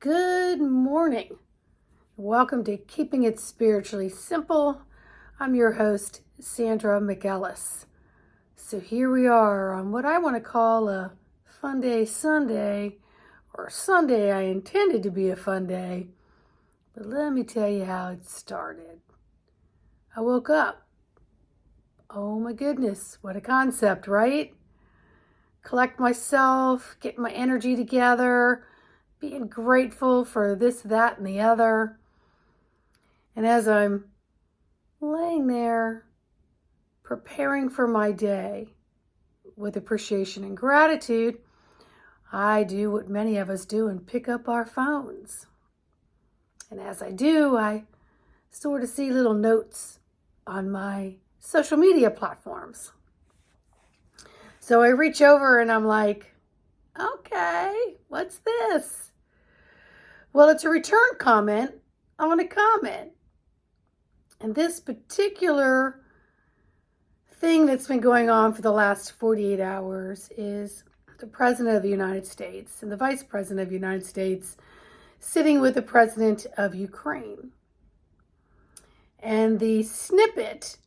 Good morning. Welcome to Keeping It Spiritually Simple. I'm your host, Sandra McEllis. So here we are on what I want to call a Funday Sunday, or Sunday I intended to be a fun day. But let me tell you how it started. I woke up. Oh my goodness, what a concept, right? Collect myself, get my energy together, being grateful for this, that, and the other. And as I'm laying there preparing for my day with appreciation and gratitude, I do what many of us do and pick up our phones. And as I do, I sort of see little notes on my social media platforms. So I reach over and I'm like, okay, what's this? Well, it's a return comment on a comment. And this particular thing that's been going on for the last 48 hours is the President of the United States and the Vice President of the United States sitting with the President of Ukraine. And the snippet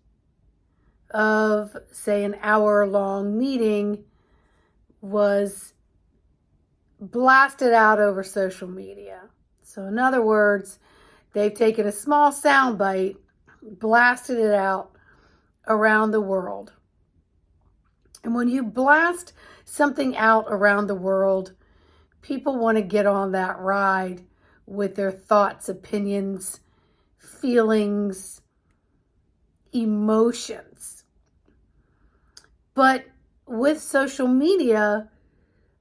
of, say, an hour-long meeting was blasted out over social media. So in other words, they've taken a small soundbite, blasted it out around the world. And when you blast something out around the world, people want to get on that ride with their thoughts, opinions, feelings, emotions. But with social media,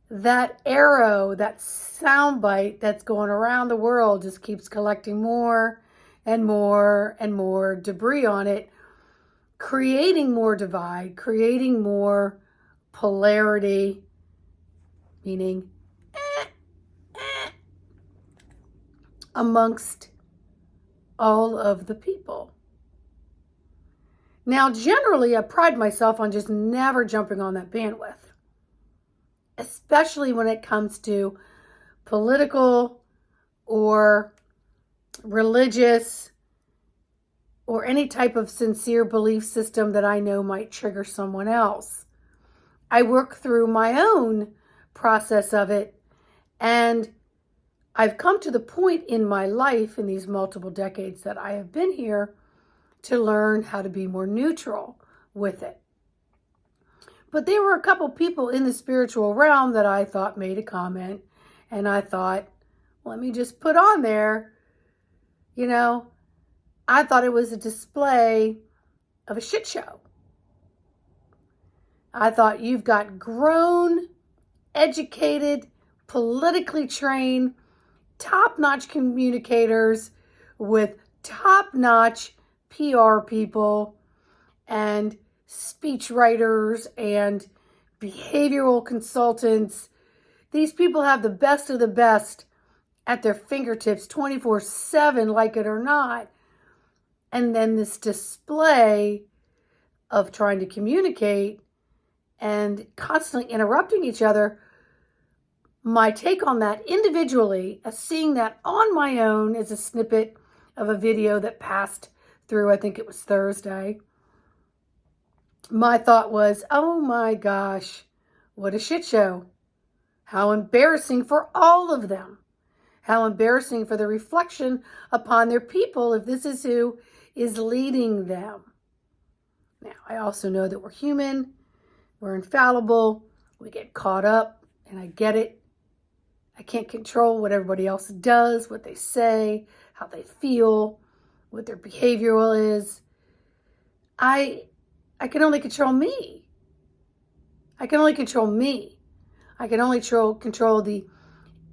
that arrow, that soundbite that's going around the world just keeps collecting more and more and more debris on it, creating more divide, creating more polarity, meaning amongst all of the people. Now, generally, I pride myself on just never jumping on that bandwidth, especially when it comes to political or religious or any type of sincere belief system that I know might trigger someone else. I work through my own process of it, and I've come to the point in my life in these multiple decades that I have been here to learn how to be more neutral with it. But there were a couple people in the spiritual realm that I thought made a comment, and I thought, let me just put on there, I thought it was a display of a shit show. I thought you've got grown, educated, politically trained, top-notch communicators with top-notch PR people and speech writers and behavioral consultants. These people have the best of the best at their fingertips 24/7, like it or not. And then this display of trying to communicate and constantly interrupting each other. My take on that individually, seeing that on my own is a snippet of a video that passed through, I think it was Thursday. My thought was, oh my gosh, what a shit show. How embarrassing for all of them. How embarrassing for the reflection upon their people if this is who is leading them. Now, I also know that we're human, we're infallible, we get caught up, and I get it. I can't control what everybody else does, what they say, how they feel, what their behavioral is. I can only control me. I can only control me. I can only control the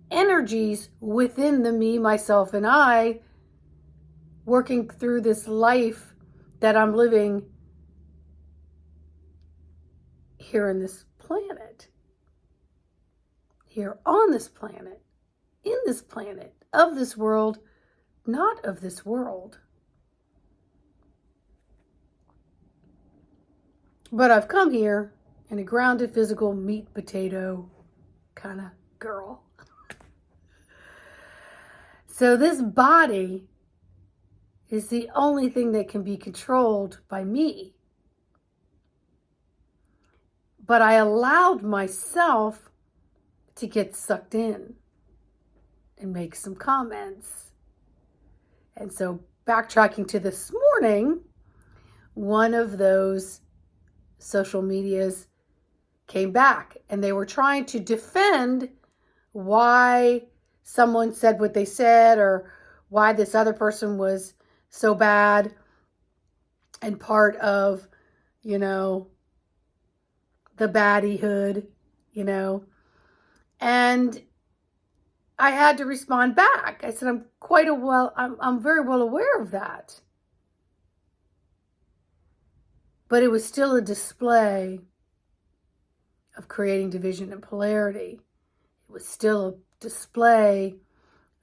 energies within the me, myself, and I, working through this life that I'm living here in this planet, here on this planet, in this planet, of this world, not of this world. But I've come here in a grounded, physical, meat, potato kind of girl. So this body is the only thing that can be controlled by me. But I allowed myself to get sucked in and make some comments. And so backtracking to this morning, one of those social medias came back and they were trying to defend why someone said what they said or why this other person was so bad and part of, the baddiehood, and I had to respond back. I said, I'm very well aware of that. But it was still a display of creating division and polarity. It was still a display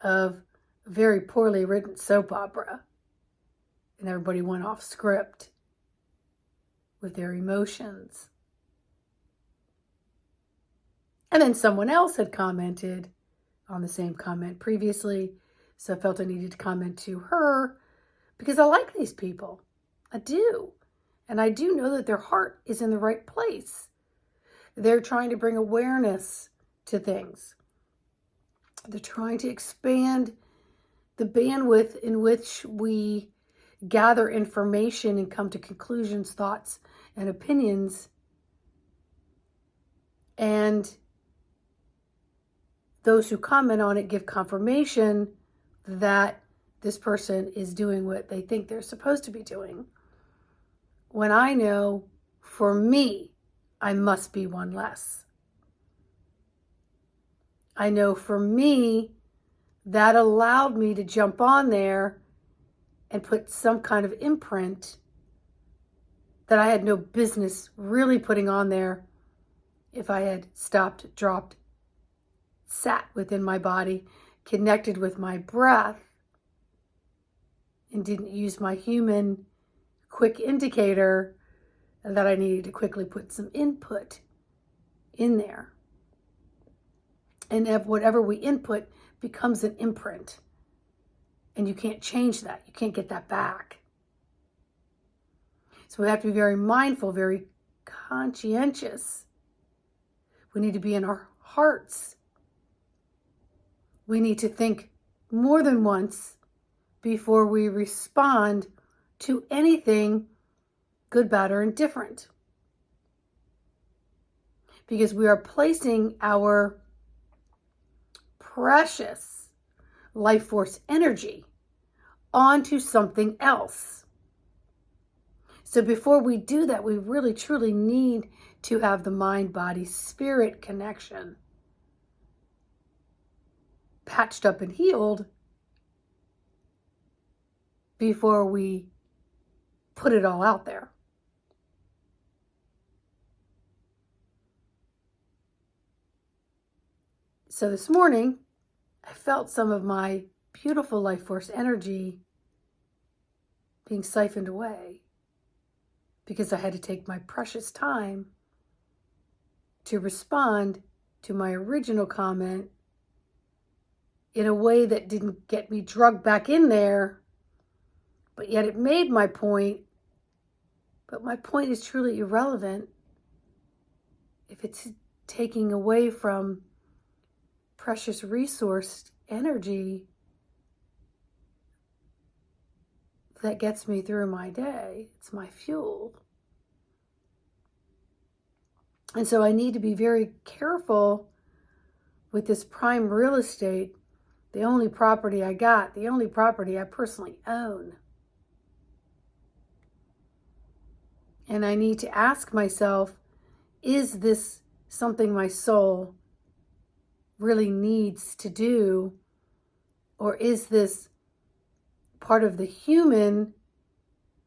of a very poorly written soap opera. And everybody went off script with their emotions. And then someone else had commented on the same comment previously, so I felt I needed to comment to her because I like these people. I do. And I do know that their heart is in the right place. They're trying to bring awareness to things. They're trying to expand the bandwidth in which we gather information and come to conclusions, thoughts, and opinions. And those who comment on it give confirmation that this person is doing what they think they're supposed to be doing. When I know, for me, I must be one less. I know for me, that allowed me to jump on there and put some kind of imprint that I had no business really putting on there if I had stopped, dropped, sat within my body, connected with my breath, and didn't use my human quick indicator that I needed to quickly put some input in there. And if whatever we input becomes an imprint. And you can't change that. You can't get that back. So we have to be very mindful, very conscientious. We need to be in our hearts. We need to think more than once before we respond to anything, good, bad, or indifferent. Because we are placing our precious life force energy onto something else. So before we do that, we really truly need to have the mind, body, spirit connection patched up and healed before we put it all out there. So this morning, I felt some of my beautiful life force energy being siphoned away because I had to take my precious time to respond to my original comment in a way that didn't get me drugged back in there, but yet it made my point. But my point is truly irrelevant if it's taking away from precious resource energy that gets me through my day. It's my fuel. And so I need to be very careful with this prime real estate, the only property I got, the only property I personally own. And I need to ask myself, is this something my soul really needs to do? Or is this part of the human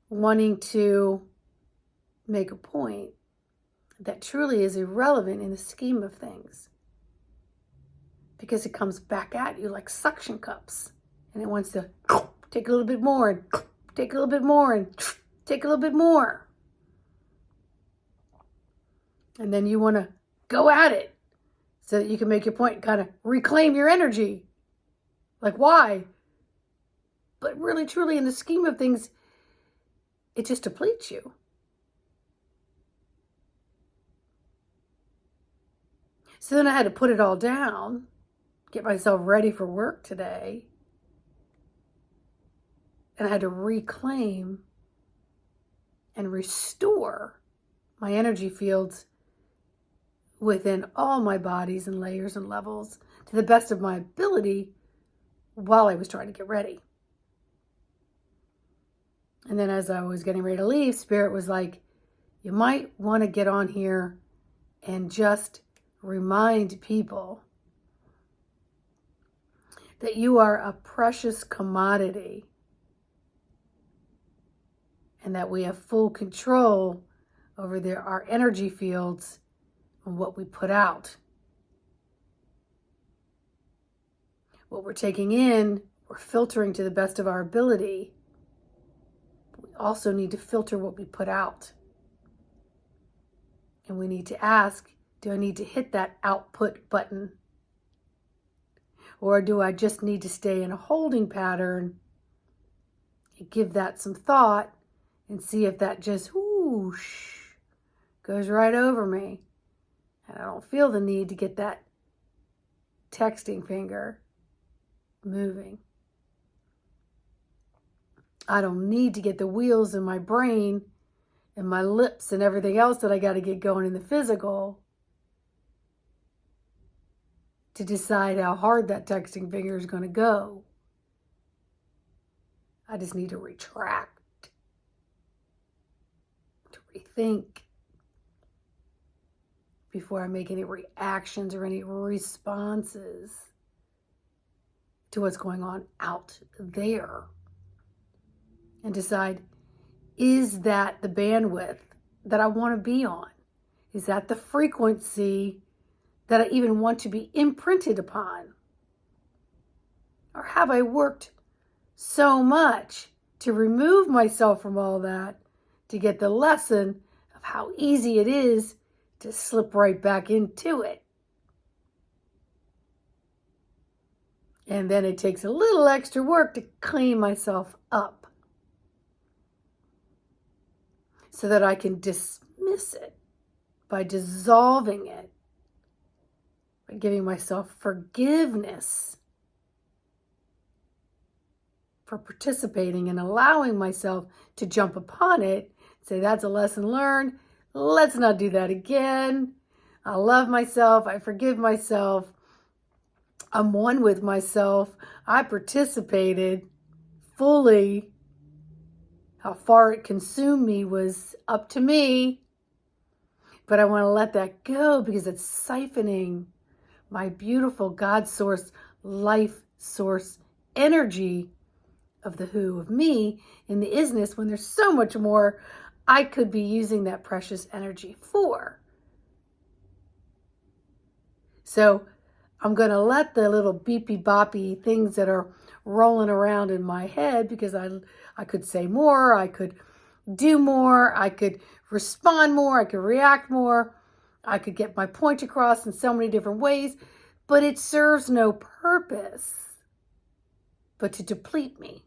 wanting to make a point that truly is irrelevant in the scheme of things? Because it comes back at you like suction cups, and it wants to take a little bit more and take a little bit more and take a little bit more. And then you want to go at it so that you can make your point and kind of reclaim your energy. Like, why? But really, truly, in the scheme of things, it just depletes you. So then I had to put it all down, get myself ready for work today. And I had to reclaim and restore my energy fields within all my bodies and layers and levels to the best of my ability while I was trying to get ready. And then as I was getting ready to leave, Spirit was like, you might want to get on here and just remind people that you are a precious commodity and that we have full control over our energy fields and what we put out. What we're taking in, we're filtering to the best of our ability. We also need to filter what we put out. And we need to ask, do I need to hit that output button? Or do I just need to stay in a holding pattern and give that some thought and see if that just whoosh goes right over me? And I don't feel the need to get that texting finger moving. I don't need to get the wheels in my brain and my lips and everything else that I got to get going in the physical to decide how hard that texting finger is going to go. I just need to retract, to rethink before I make any reactions or any responses to what's going on out there. And decide, is that the bandwidth that I want to be on? Is that the frequency that I even want to be imprinted upon? Or have I worked so much to remove myself from all that to get the lesson of how easy it is to slip right back into it? And then it takes a little extra work to clean myself up so that I can dismiss it by dissolving it, by giving myself forgiveness for participating and allowing myself to jump upon it, say that's a lesson learned, let's not do that again. I love myself, I forgive myself, I'm one with myself, I participated fully. How far it consumed me was up to me, but I want to let that go because it's siphoning my beautiful God source, life source energy of the who of me in the isness when there's so much more I could be using that precious energy for. So I'm going to let the little beepy boppy things that are rolling around in my head, because I could say more, I could do more, I could respond more, I could react more, I could get my point across in so many different ways, but it serves no purpose but to deplete me.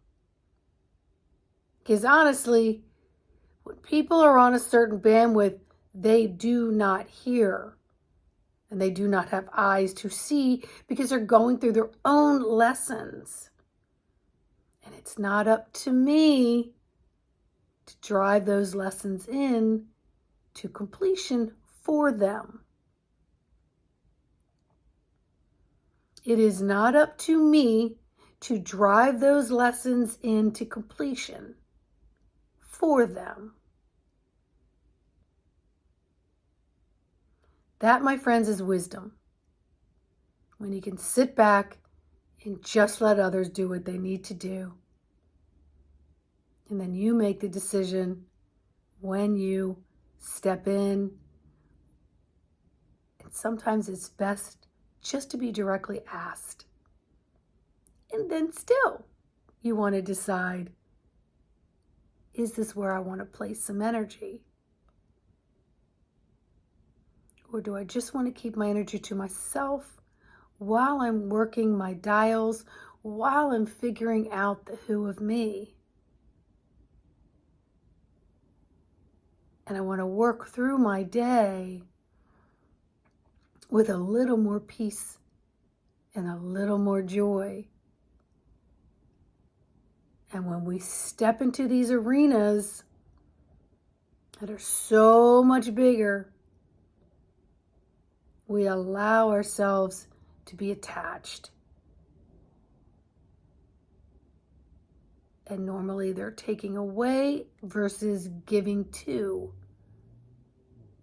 Because honestly, when people are on a certain bandwidth, they do not hear. And they do not have eyes to see because they're going through their own lessons. And it's not up to me to drive those lessons in to completion for them. It is not up to me to drive those lessons into completion for them. That, my friends, is wisdom. When you can sit back and just let others do what they need to do. And then you make the decision when you step in. And sometimes it's best just to be directly asked. And then still, you want to decide, is this where I want to place some energy? Or do I just want to keep my energy to myself while I'm working my dials, while I'm figuring out the who of me. And I want to work through my day with a little more peace and a little more joy. And when we step into these arenas that are so much bigger, we allow ourselves to be attached. And normally they're taking away versus giving to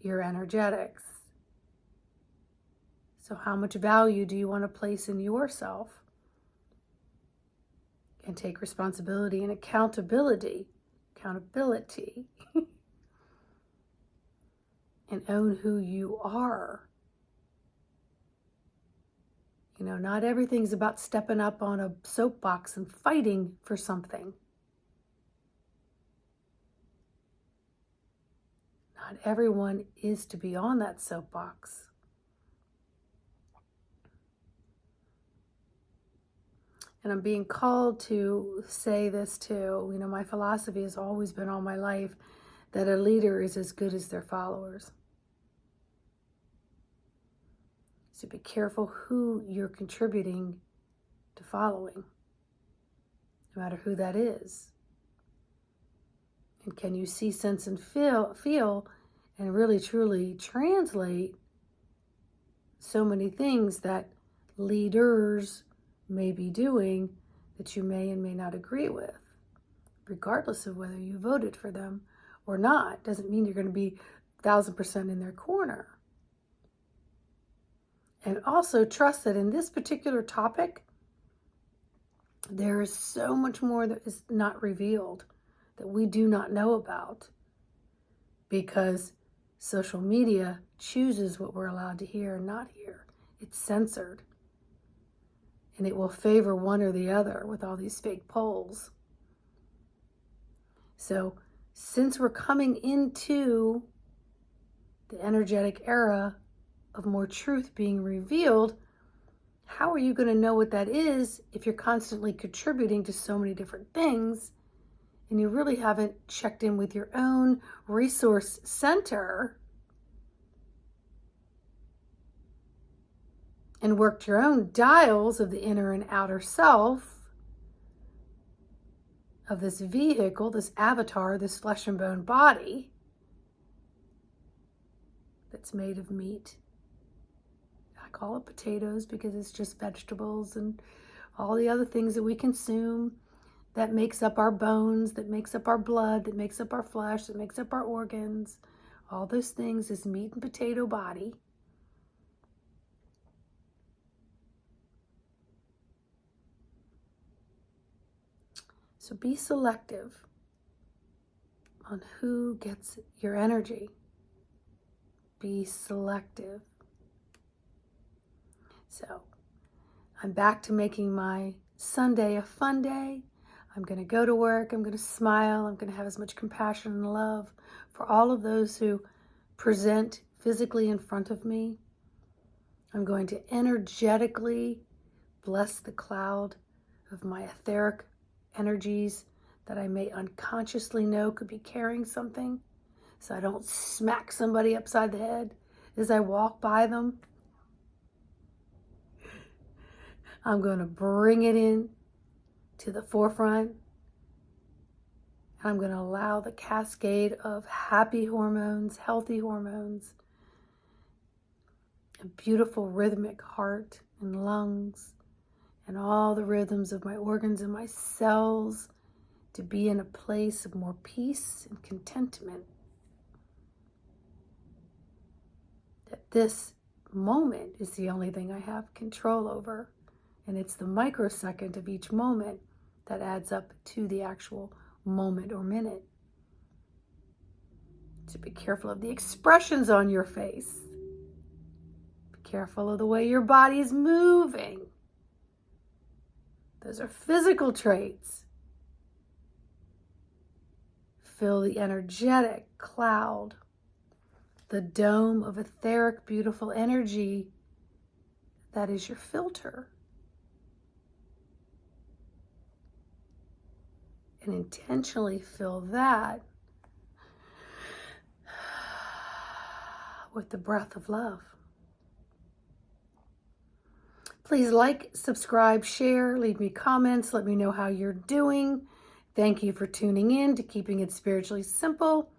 your energetics. So how much value do you want to place in yourself? And take responsibility and accountability, and own who you are. You know, not everything's about stepping up on a soapbox and fighting for something. Not everyone is to be on that soapbox. And I'm being called to say this too. You know, my philosophy has always been all my life that a leader is as good as their followers. So be careful who you're contributing to following, no matter who that is. And can you see, sense, and feel and really truly translate so many things that leaders may be doing that you may and may not agree with, regardless of whether you voted for them or not. Doesn't mean you're going to be 1,000% in their corner. And also trust that in this particular topic, there is so much more that is not revealed, that we do not know about, because social media chooses what we're allowed to hear and not hear. It's censored. And it will favor one or the other with all these fake polls. So since we're coming into the energetic era of more truth being revealed, how are you going to know what that is if you're constantly contributing to so many different things and you really haven't checked in with your own resource center and worked your own dials of the inner and outer self of this vehicle, this avatar, this flesh and bone body that's made of meat? I call it potatoes because it's just vegetables and all the other things that we consume that makes up our bones, that makes up our blood, that makes up our flesh, that makes up our organs. All those things is meat and potato body. So be selective on who gets your energy. Be selective. So I'm back to making my Sunday a fun day. I'm going to go to work. I'm going to smile. I'm going to have as much compassion and love for all of those who present physically in front of me. I'm going to energetically bless the cloud of my etheric energies that I may unconsciously know could be carrying something, so I don't smack somebody upside the head as I walk by them. I'm going to bring it in to the forefront. I'm going to allow the cascade of happy hormones, healthy hormones, a beautiful rhythmic heart and lungs, and all the rhythms of my organs and my cells to be in a place of more peace and contentment. That this moment is the only thing I have control over. And it's the microsecond of each moment that adds up to the actual moment or minute. So be careful of the expressions on your face. Be careful of the way your body is moving. Those are physical traits. Feel the energetic cloud, the dome of etheric, beautiful energy that is your filter. and intentionally fill that with the breath of love. Please like, subscribe, share, leave me comments, let me know how you're doing. Thank you for tuning in to Keeping It Spiritually Simple,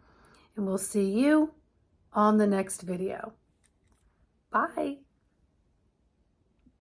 and we'll see you on the next video. Bye.